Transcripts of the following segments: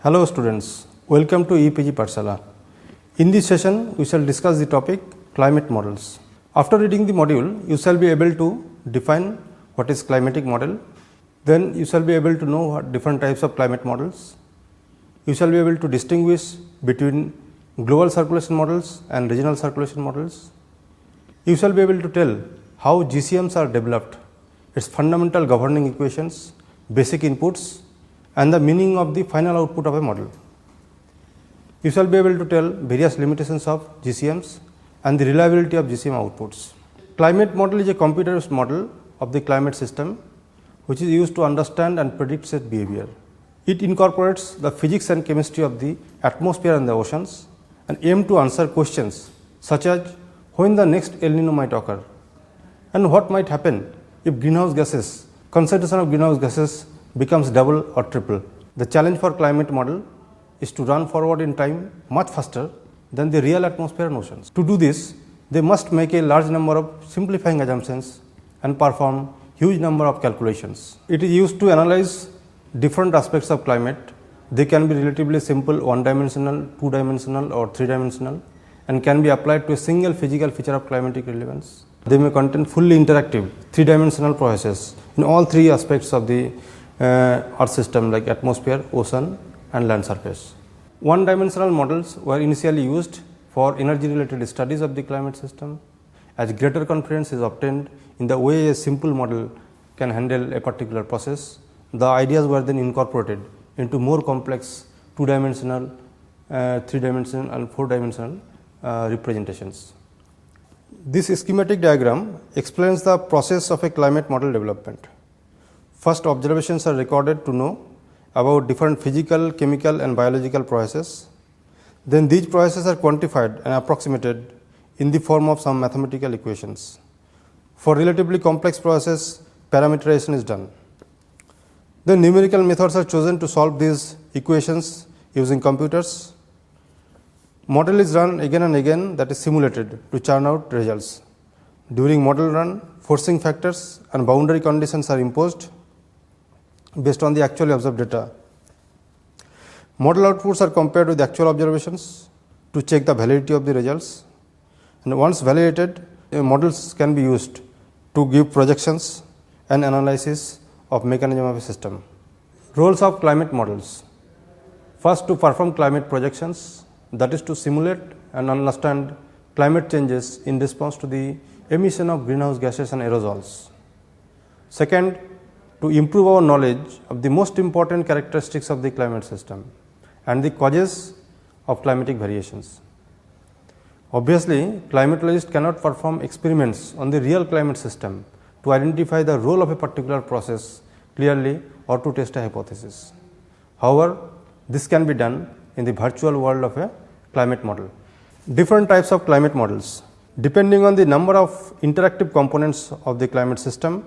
Hello students, welcome to EPG Pathshala. In this session, we shall discuss the topic climate models. After reading the module, you shall be able to define what is climatic model. Then you shall be able to know what different types of climate models. You shall be able to distinguish between global circulation models and regional circulation models. You shall be able to tell how GCMs are developed, its fundamental governing equations, basic inputs, and the meaning of the final output of a model. You shall be able to tell various limitations of GCMs and the reliability of GCM outputs. Climate model is a computer-based model of the climate system which is used to understand and predict its behavior. It incorporates the physics and chemistry of the atmosphere and the oceans and aim to answer questions such as when the next El Nino might occur and what might happen if concentration of greenhouse gases becomes double or triple. The challenge for climate model is to run forward in time much faster than the real atmosphere and oceans. To do this, they must make a large number of simplifying assumptions and perform huge number of calculations. It is used to analyze different aspects of climate. They can be relatively simple, one-dimensional, two-dimensional or three-dimensional, and can be applied to a single physical feature of climatic relevance. They may contain fully interactive three-dimensional processes in all three aspects of the Earth system like atmosphere, ocean and land surface. One-dimensional models were initially used for energy-related studies of the climate system. As greater confidence is obtained in the way a simple model can handle a particular process, the ideas were then incorporated into more complex two-dimensional, three-dimensional and four-dimensional representations. This schematic diagram explains the process of a climate model development. First, observations are recorded to know about different physical, chemical and biological processes. Then these processes are quantified and approximated in the form of some mathematical equations. For relatively complex processes, parameterization is done. Then numerical methods are chosen to solve these equations using computers. Model is run again and again, that is simulated to churn out results. During model run, forcing factors and boundary conditions are imposed based on the actually observed data. Model outputs are compared with actual observations to check the validity of the results, and once validated, models can be used to give projections and analysis of mechanism of a system. Roles of climate models. First, to perform climate projections, that is to simulate and understand climate changes in response to the emission of greenhouse gases and aerosols. Second, to improve our knowledge of the most important characteristics of the climate system and the causes of climatic variations. Obviously, climatologists cannot perform experiments on the real climate system to identify the role of a particular process clearly or to test a hypothesis. However, this can be done in the virtual world of a climate model. Different types of climate models. Depending on the number of interactive components of the climate system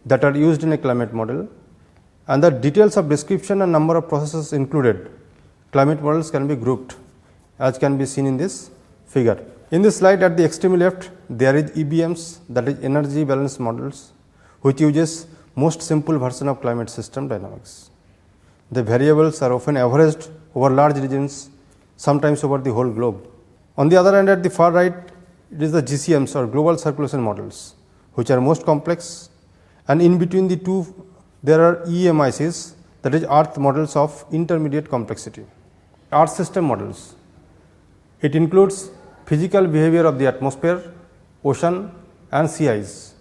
that are used in a climate model and the details of description and number of processes included, climate models can be grouped as can be seen in this figure. In this slide at the extreme left, there is EBMs, that is energy balance models, which uses most simple version of climate system dynamics. The variables are often averaged over large regions, sometimes over the whole globe. On the other hand, at the far right, it is the GCMs or global circulation models, which are most complex, and in between the two there are EMICs, that is Earth models of intermediate complexity. Earth system models. It includes physical behavior of the atmosphere, ocean and sea ice.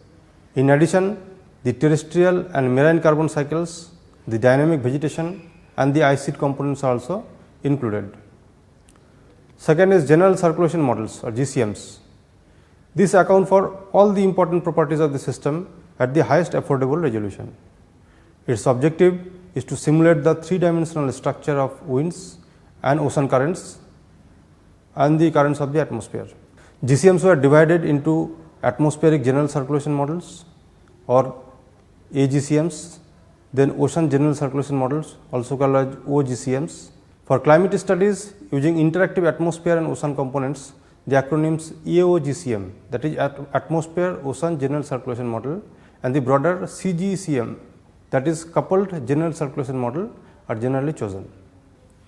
In addition, the terrestrial and marine carbon cycles, the dynamic vegetation and the ice sheet components are also included. Second is general circulation models or GCMs. These account for all the important properties of the system at the highest affordable resolution. Its objective is to simulate the three-dimensional structure of winds and ocean currents and the currents of the atmosphere. GCMs were divided into atmospheric general circulation models or AGCMs, then ocean general circulation models also called as OGCMs. For climate studies using interactive atmosphere and ocean components, the acronyms AOGCM, that is Atmosphere Ocean General Circulation Model, and the broader CGCM, that is Coupled General Circulation Model, are generally chosen.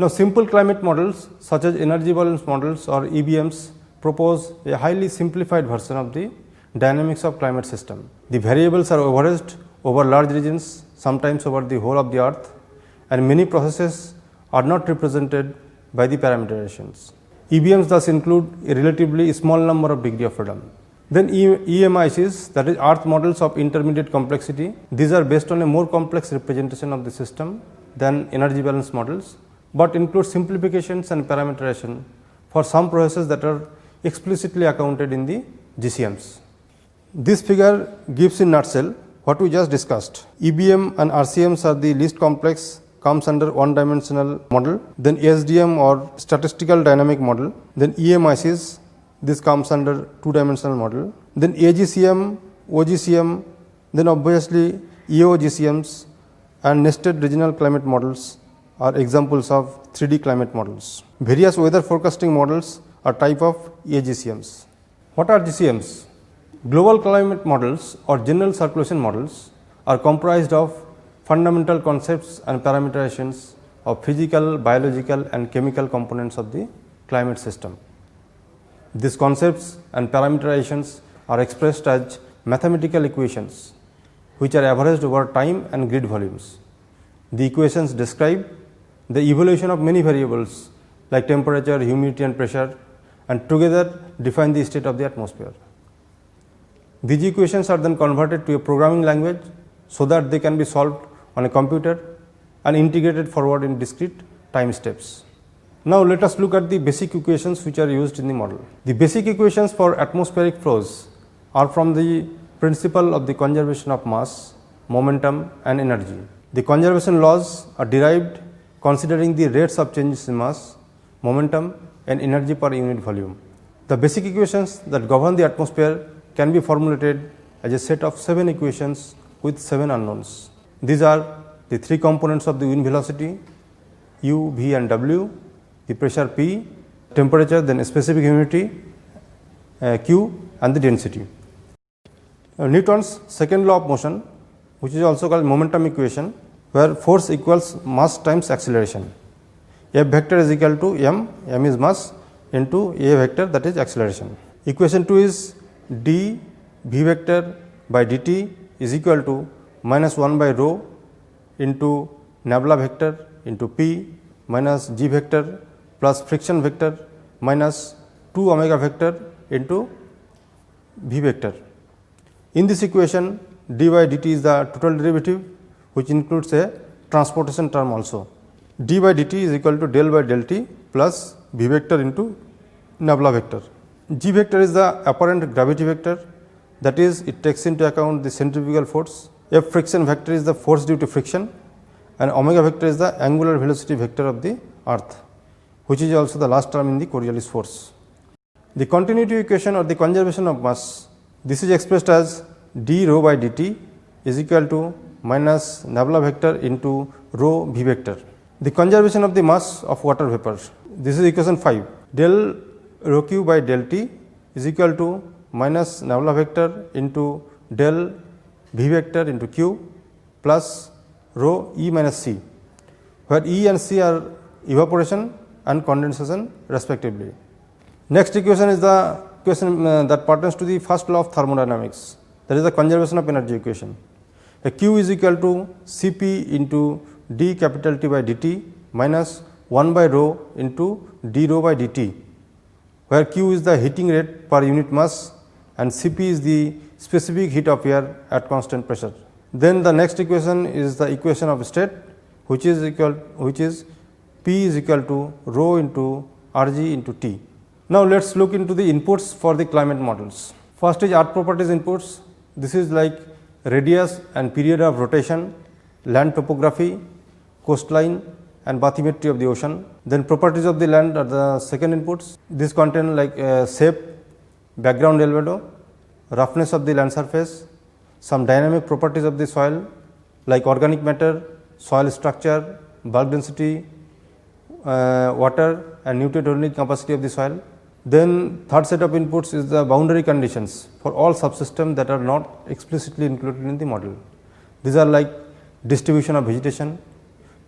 Now, simple climate models such as energy balance models or EBMs propose a highly simplified version of the dynamics of climate system. The variables are averaged over large regions, sometimes over the whole of the earth, and many processes are not represented by the parameterizations. EBMs thus include a relatively small number of degree of freedom. Then EMICs, that is earth models of intermediate complexity. These are based on a more complex representation of the system than energy balance models, but include simplifications and parameterization for some processes that are explicitly accounted in the GCMs. This figure gives in nutshell what we just discussed. EBM and RCMs are the least complex, comes under one dimensional model, then SDM or statistical dynamic model, then EMICs, this comes under two dimensional model, then AGCM, OGCM, then obviously EOGCMs and nested regional climate models are examples of 3D climate models. Various weather forecasting models are type of AGCMs. What are GCMs? Global climate models or general circulation models are comprised of fundamental concepts and parameterizations of physical, biological and chemical components of the climate system. These concepts and parameterizations are expressed as mathematical equations which are averaged over time and grid volumes. The equations describe the evolution of many variables like temperature, humidity and pressure, and together define the state of the atmosphere. These equations are then converted to a programming language so that they can be solved on a computer and integrated forward in discrete time steps. Now, let us look at the basic equations which are used in the model. The basic equations for atmospheric flows are from the principle of the conservation of mass, momentum and energy. The conservation laws are derived considering the rates of changes in mass, momentum and energy per unit volume. The basic equations that govern the atmosphere can be formulated as a set of 7 equations with 7 unknowns. These are the 3 components of the wind velocity, U, V and W, the pressure P, temperature, then specific humidity Q and the density. Newton's second law of motion, which is also called momentum equation, where force equals mass times acceleration. F vector is equal to m is mass into a vector, that is acceleration. Equation 2 is d v vector by dt is equal to minus 1 by rho into nabla vector into p minus g vector plus friction vector minus 2 omega vector into v vector. In this equation, d by dt is the total derivative which includes a transportation term also. d by dt is equal to del by del t plus v vector into nabla vector. G vector is the apparent gravity vector, that is it takes into account the centrifugal force. F friction vector is the force due to friction and omega vector is the angular velocity vector of the earth, which is also the last term in the Coriolis force. The continuity equation or the conservation of mass, this is expressed as d rho by dt is equal to minus nabla vector into rho v vector. The conservation of the mass of water vapor, this is equation 5. Del rho q by del t is equal to minus nabla vector into del v vector into q plus rho e minus c, where e and c are evaporation and condensation respectively. Next equation is the equation that pertains to the first law of thermodynamics, that is the conservation of energy equation. A q is equal to Cp into d capital T by dt minus 1 by rho into d rho by dt, where q is the heating rate per unit mass and Cp is the specific heat of air at constant pressure. Then the next equation is the equation of state, which is P is equal to rho into Rg into T. Now, let us look into the inputs for the climate models. First is earth properties inputs. This is like radius and period of rotation, land topography, coastline and bathymetry of the ocean. Then properties of the land are the second inputs. These contain like shape, background albedo, roughness of the land surface, some dynamic properties of the soil like organic matter, soil structure, bulk density, water and nutrient holding capacity of the soil. Then third set of inputs is the boundary conditions for all subsystems that are not explicitly included in the model. These are like distribution of vegetation,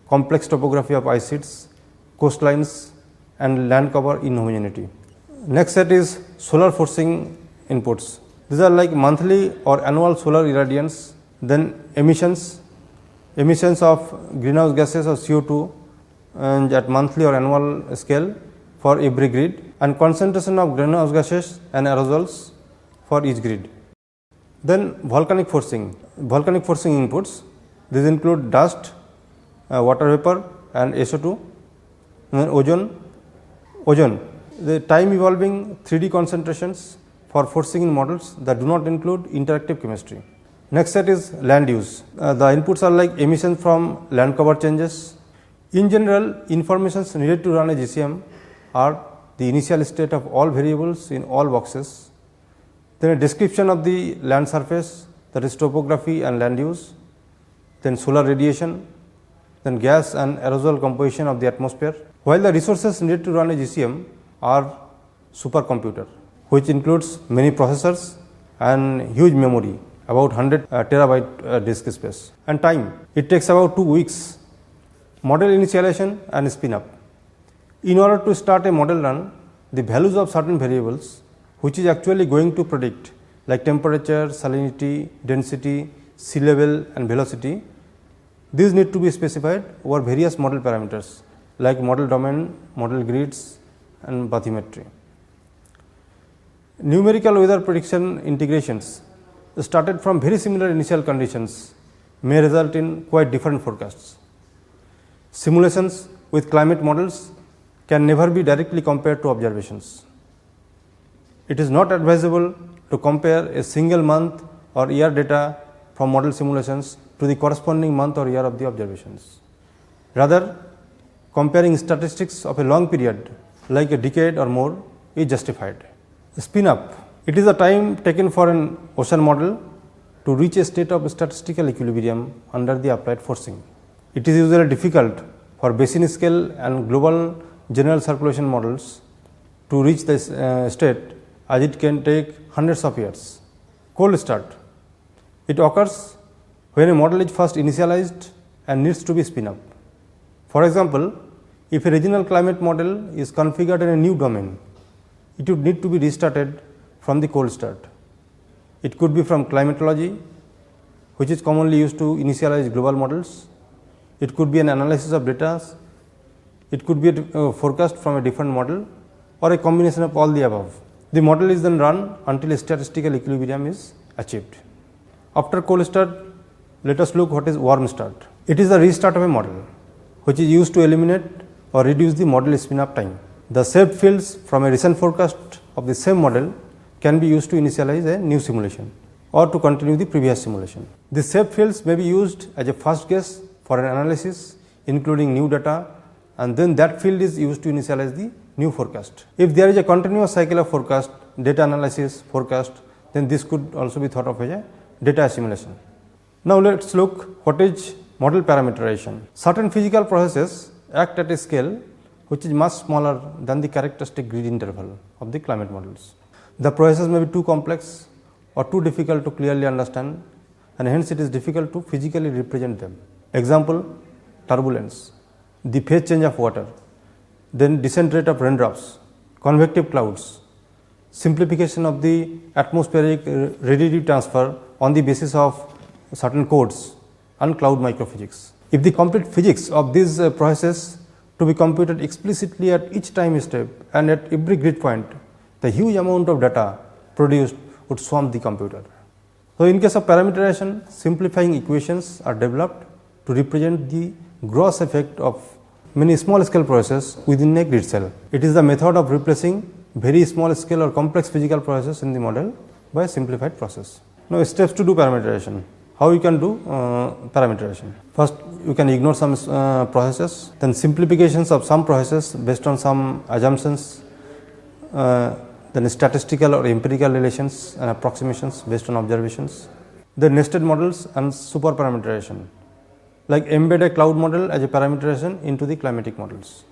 complex topography of ice sheets, coastlines and land cover inhomogeneity. Next set is solar forcing inputs. These are like monthly or annual solar irradiance, then emissions of greenhouse gases or CO2 and at monthly or annual scale for every grid, and concentration of greenhouse gases and aerosols for each grid. Then volcanic forcing inputs. These include dust, water vapor and SO2, and ozone. The time evolving 3D concentrations for forcing in models that do not include interactive chemistry. Next set is land use. The inputs are like emissions from land cover changes. In general, informations needed to run a GCM are the initial state of all variables in all boxes, then a description of the land surface, that is topography and land use, then solar radiation, then gas and aerosol composition of the atmosphere. While the resources needed to run a GCM are supercomputer, which includes many processors and huge memory, about 100 terabyte disk space, and time. It takes about 2 weeks. Model initialization and spin up. In order to start a model run, the values of certain variables which is actually going to predict, like temperature, salinity, density, sea level and velocity, these need to be specified over various model parameters like model domain, model grids and bathymetry. Numerical weather prediction integrations started from very similar initial conditions may result in quite different forecasts. Simulations with climate models can never be directly compared to observations. It is not advisable to compare a single month or year data from model simulations to the corresponding month or year of the observations. Rather, comparing statistics of a long period like a decade or more is justified. Spin up. It is the time taken for an ocean model to reach a state of statistical equilibrium under the applied forcing. It is usually difficult for basin scale and global general circulation models to reach this state, as it can take hundreds of years. Cold start. It occurs when a model is first initialized and needs to be spin up. For example, if a regional climate model is configured in a new domain, it would need to be restarted from the cold start. It could be from climatology, which is commonly used to initialize global models. It could be an analysis of data. It could be a forecast from a different model, or a combination of all the above. The model is then run until a statistical equilibrium is achieved. After cold start, let us look what is warm start. It is the restart of a model, which is used to eliminate or reduce the model spin up time. The saved fields from a recent forecast of the same model can be used to initialize a new simulation or to continue the previous simulation. The saved fields may be used as a first guess for an analysis including new data, and then that field is used to initialize the new forecast. If there is a continuous cycle of forecast, data analysis, forecast, then this could also be thought of as a data assimilation. Now let us look what is model parameterization. Certain physical processes act at a scale which is much smaller than the characteristic grid interval of the climate models. The processes may be too complex or too difficult to clearly understand, and hence it is difficult to physically represent them. Example, turbulence, the phase change of water, then descent rate of raindrops, convective clouds, simplification of the atmospheric radiative transfer on the basis of certain codes, and cloud microphysics. If the complete physics of these processes to be computed explicitly at each time step and at every grid point, the huge amount of data produced would swamp the computer. So, in case of parameterization, simplifying equations are developed to represent the gross effect of many small scale processes within a grid cell. It is the method of replacing very small scale or complex physical processes in the model by a simplified process. Now, steps to do parameterization. How you can do parameterization? First, you can ignore some processes, then simplifications of some processes based on some assumptions, then statistical or empirical relations and approximations based on observations, then nested models and super parameterization, like embed a cloud model as a parameterization into the climatic models.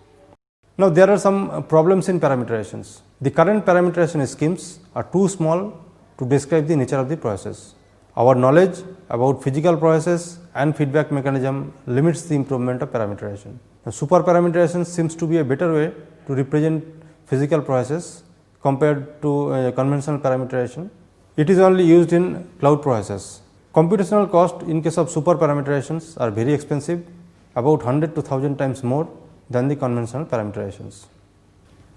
Now, there are some problems in parameterizations. The current parameterization schemes are too small to describe the nature of the process. Our knowledge about physical processes and feedback mechanism limits the improvement of parameterization. Now, super parameterization seems to be a better way to represent physical processes compared to conventional parameterization. It is only used in cloud processes. Computational cost in case of super parameterizations are very expensive, about 100 to 1000 times more than the conventional parameterizations.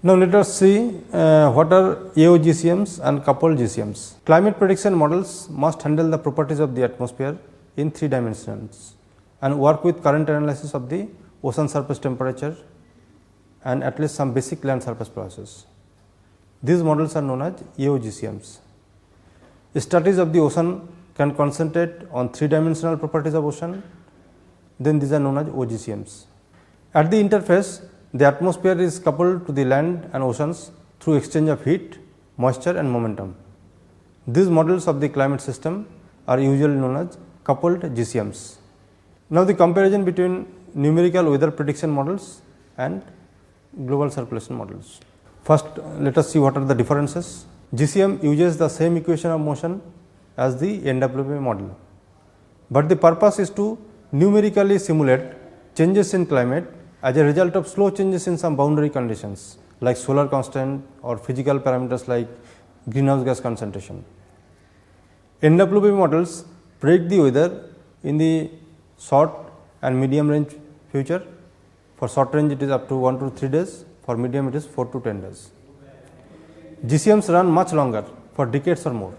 Now, let us see what are AOGCMs and coupled GCMs. Climate prediction models must handle the properties of the atmosphere in 3 dimensions and work with current analysis of the ocean surface temperature and at least some basic land surface processes. These models are known as AOGCMs. Studies of the ocean can concentrate on 3-dimensional properties of ocean, then these are known as OGCMs. At the interface, the atmosphere is coupled to the land and oceans through exchange of heat, moisture and momentum. These models of the climate system are usually known as coupled GCMs. Now, the comparison between numerical weather prediction models and global circulation models. First, let us see what are the differences. GCM uses the same equation of motion as the NWP model, but the purpose is to numerically simulate changes in climate as a result of slow changes in some boundary conditions like solar constant or physical parameters like greenhouse gas concentration. NWP models predict the weather in the short and medium range future. For short range it is up to 1 to 3 days, for medium it is 4 to 10 days. GCMs run much longer, for decades or more.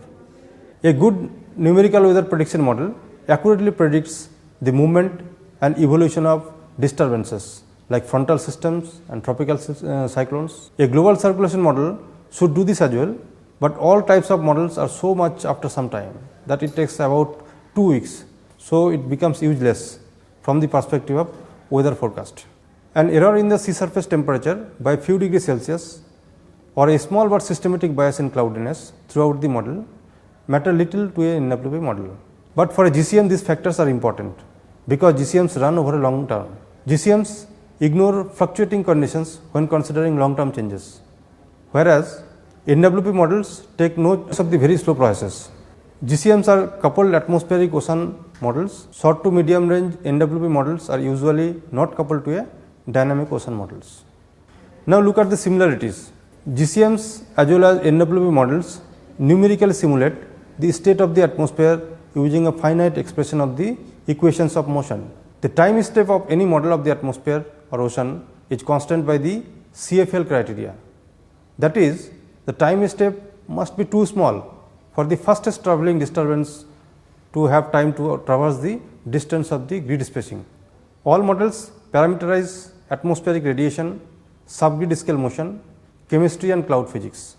A good numerical weather prediction model accurately predicts the movement and evolution of disturbances like frontal systems and tropical cyclones. A global circulation model should do this as well, but all types of models are so much after some time that it takes about 2 weeks. So, it becomes useless from the perspective of weather forecast. An error in the sea surface temperature by a few degrees Celsius or a small but systematic bias in cloudiness throughout the model matter little to a NWP model. But for a GCM, these factors are important because GCMs run over a long term. GCMs ignore fluctuating conditions when considering long term changes, whereas NWP models take note of the very slow processes. GCMs are coupled atmospheric ocean models. Short to medium range NWP models are usually not coupled to a dynamic ocean models. Now, look at the similarities. GCMs as well as NWP models numerically simulate the state of the atmosphere using a finite expression of the equations of motion. The time step of any model of the atmosphere or ocean is constant by the CFL criteria. That is, the time step must be too small for the fastest travelling disturbance to have time to traverse the distance of the grid spacing. All models parameterize atmospheric radiation, subgrid scale motion, chemistry and cloud physics.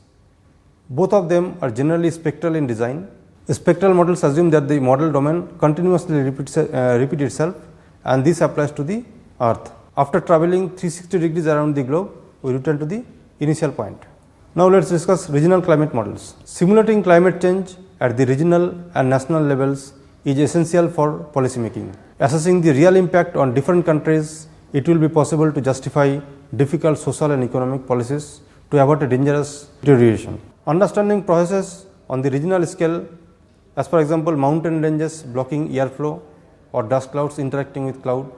Both of them are generally spectral in design. Spectral models assume that the model domain continuously repeats itself, and this applies to the earth. After travelling 360 degrees around the globe, we return to the initial point. Now, let us discuss regional climate models. Simulating climate change at the regional and national levels is essential for policy making. Assessing the real impact on different countries, it will be possible to justify difficult social and economic policies to avoid a dangerous deterioration. Understanding processes on the regional scale, as for example, mountain ranges blocking airflow or dust clouds interacting with cloud.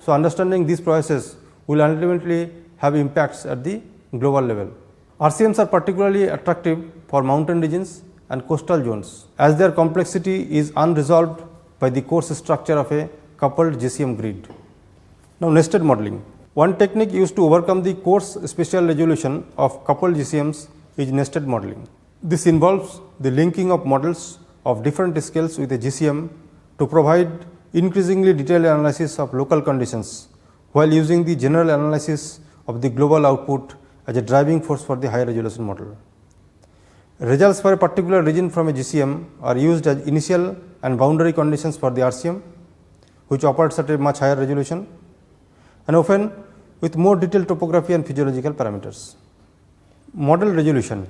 So, understanding these processes will ultimately have impacts at the global level. RCMs are particularly attractive for mountain regions and coastal zones, as their complexity is unresolved by the coarse structure of a coupled GCM grid. Now, nested modeling. One technique used to overcome the coarse spatial resolution of coupled GCMs is nested modeling. This involves the linking of models of different scales with a GCM to provide increasingly detailed analysis of local conditions, while using the general analysis of the global output as a driving force for the high resolution model. Results for a particular region from a GCM are used as initial and boundary conditions for the RCM, which operates at a much higher resolution and often with more detailed topography and physiological parameters. Model resolution.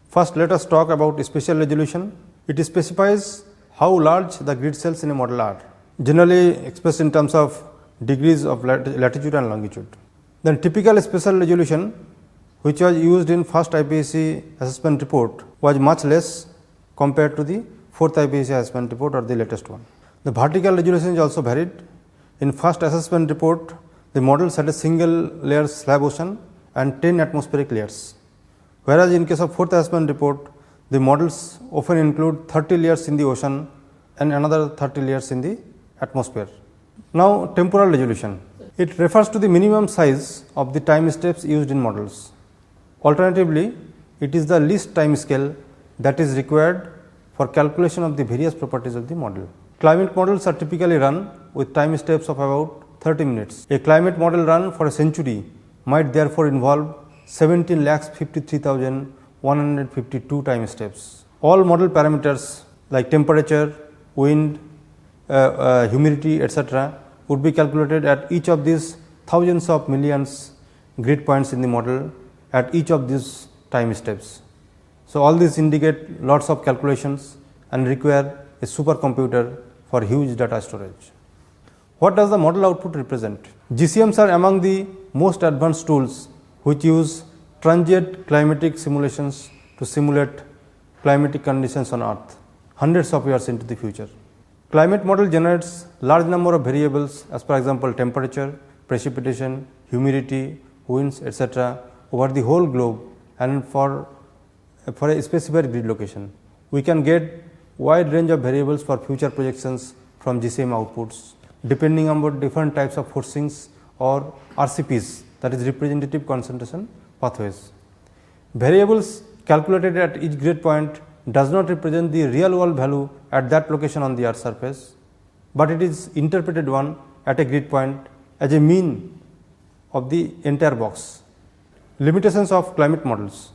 First, let us talk about spatial resolution. It specifies how large the grid cells in a model are, generally expressed in terms of degrees of latitude and longitude. Then typical spatial resolution, which was used in first IPCC assessment report, was much less compared to the 4th IPCC assessment report or the latest one. The vertical resolution is also varied. In first assessment report, the models had a single layer slab ocean and 10 atmospheric layers. Whereas in case of 4th assessment report, the models often include 30 layers in the ocean and another 30 layers in the atmosphere. Now, temporal resolution. It refers to the minimum size of the time steps used in models. Alternatively, it is the least time scale that is required for calculation of the various properties of the model. Climate models are typically run with time steps of about 30 minutes. A climate model run for a century might therefore involve 17,53,152 time steps. All model parameters like temperature, wind, humidity, etc. would be calculated at each of these thousands of millions grid points in the model at each of these time steps. So, all these indicate lots of calculations and require a supercomputer for huge data storage. What does the model output represent? GCMs are among the most advanced tools which use transient climatic simulations to simulate climatic conditions on Earth hundreds of years into the future. Climate model generates large number of variables as for example temperature, precipitation, humidity, winds, etc. over the whole globe and for a specified grid location. We can get wide range of variables for future projections from GCM outputs depending on different types of forcings or RCPs, that is representative concentration pathways. Variables calculated at each grid point does not represent the real world value at that location on the Earth surface, but it is interpreted one at a grid point as a mean of the entire box. Limitations of climate models.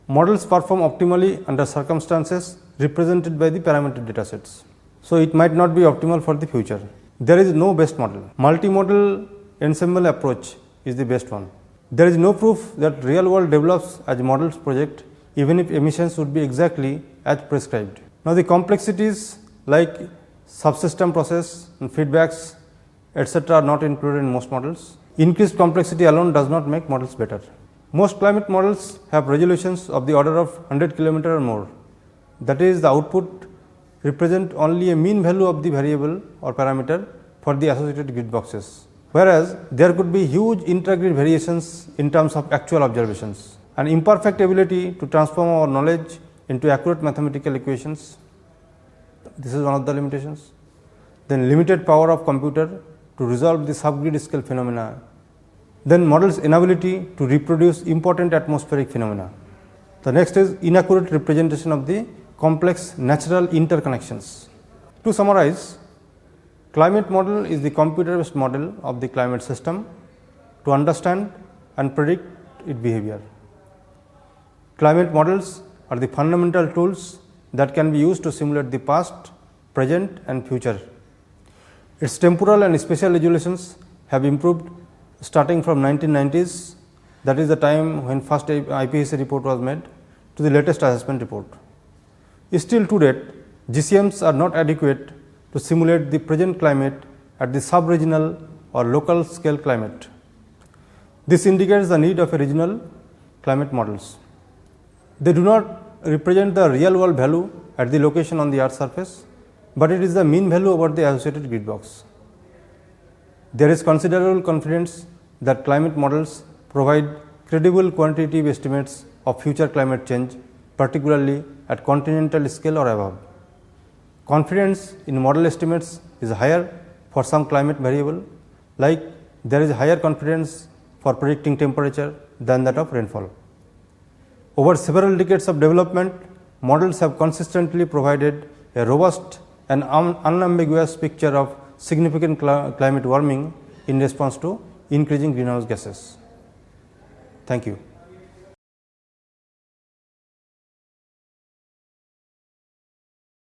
Models perform optimally under circumstances represented by the parameter datasets. So, it might not be optimal for the future. There is no best model. Multimodal ensemble approach is the best one. There is no proof that real world develops as models project even if emissions would be exactly as prescribed. Now, the complexities like subsystem process and feedbacks etc. are not included in most models. Increased complexity alone does not make models better. Most climate models have resolutions of the order of 100 km or more. That is, the output represent only a mean value of the variable or parameter for the associated grid boxes, whereas there could be huge intra-grid variations in terms of actual observations. An imperfect ability to transform our knowledge into accurate mathematical equations, this is one of the limitations. Then limited power of computer to resolve the subgrid scale phenomena. Then models inability to reproduce important atmospheric phenomena. The next is inaccurate representation of the complex natural interconnections. To summarize, climate model is the computer based model of the climate system to understand and predict its behavior. Climate models are the fundamental tools that can be used to simulate the past, present and future. Its temporal and spatial resolutions have improved starting from 1990s, that is the time when first IPCC report was made, to the latest assessment report. Still to date, GCMs are not adequate to simulate the present climate at the sub-regional or local scale climate. This indicates the need of a regional climate models. They do not represent the real world value at the location on the Earth surface, but it is the mean value over the associated grid box. There is considerable confidence that climate models provide credible quantitative estimates of future climate change, particularly at continental scale or above. Confidence in model estimates is higher for some climate variable, like there is higher confidence for predicting temperature than that of rainfall. Over several decades of development, models have consistently provided a robust and unambiguous picture of significant climate warming in response to increasing greenhouse gases. Thank you.